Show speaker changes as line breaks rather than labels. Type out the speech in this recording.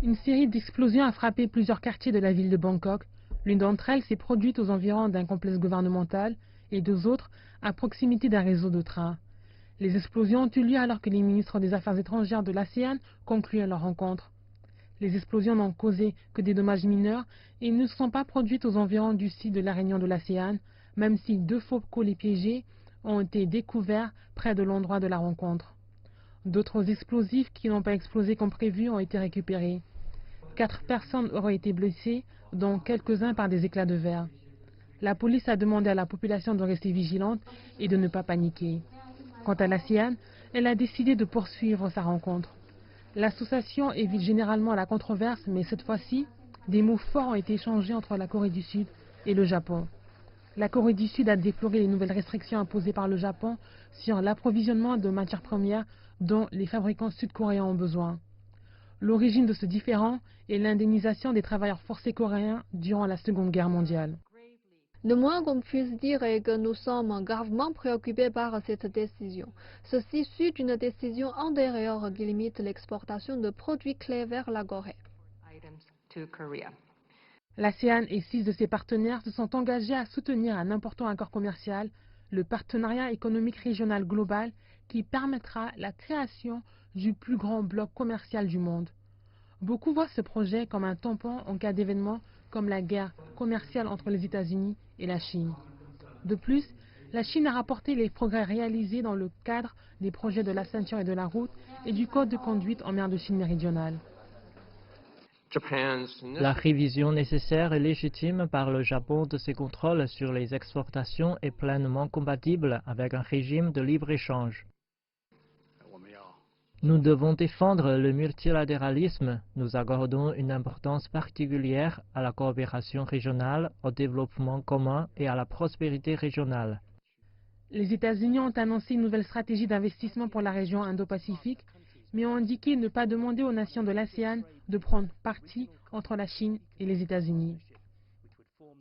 Une série d'explosions a frappé plusieurs quartiers de la ville de Bangkok. L'une d'entre elles s'est produite aux environs d'un complexe gouvernemental et deux autres à proximité d'un réseau de trains. Les explosions ont eu lieu alors que les ministres des Affaires étrangères de l'ASEAN concluaient leur rencontre. Les explosions n'ont causé que des dommages mineurs et ne se sont pas produites aux environs du site de la réunion de l'ASEAN, même si deux faux colis piégés ont été découverts près de l'endroit de la rencontre. D'autres explosifs qui n'ont pas explosé comme prévu ont été récupérés. 4 personnes auraient été blessées, dont quelques-uns par des éclats de verre. La police a demandé à la population de rester vigilante et de ne pas paniquer. Quant à l'ASEAN, elle a décidé de poursuivre sa rencontre. L'association évite généralement la controverse, mais cette fois-ci, des mots forts ont été échangés entre la Corée du Sud et le Japon. La Corée du Sud a déploré les nouvelles restrictions imposées par le Japon sur l'approvisionnement de matières premières dont les fabricants sud-coréens ont besoin. L'origine de ce différend est l'indemnisation des travailleurs forcés coréens durant la Seconde Guerre mondiale.
Le moins qu'on puisse dire est que nous sommes gravement préoccupés par cette décision. Ceci suit d'une décision antérieure qui limite l'exportation de produits clés vers la Corée.
L'ASEAN et 6 de ses partenaires se sont engagés à soutenir un important accord commercial, le partenariat économique régional global, qui permettra la création du plus grand bloc commercial du monde. Beaucoup voient ce projet comme un tampon en cas d'événements comme la guerre commerciale entre les États-Unis et la Chine. De plus, la Chine a rapporté les progrès réalisés dans le cadre des projets de la ceinture et de la route et du code de conduite en mer de Chine méridionale.
La révision nécessaire et légitime par le Japon de ses contrôles sur les exportations est pleinement compatible avec un régime de libre-échange. Nous devons défendre le multilatéralisme. Nous accordons une importance particulière à la coopération régionale, au développement commun et à la prospérité régionale.
Les États-Unis ont annoncé une nouvelle stratégie d'investissement pour la région Indo-Pacifique, mais ont indiqué ne pas demander aux nations de l'ASEAN de prendre parti entre la Chine et les États-Unis.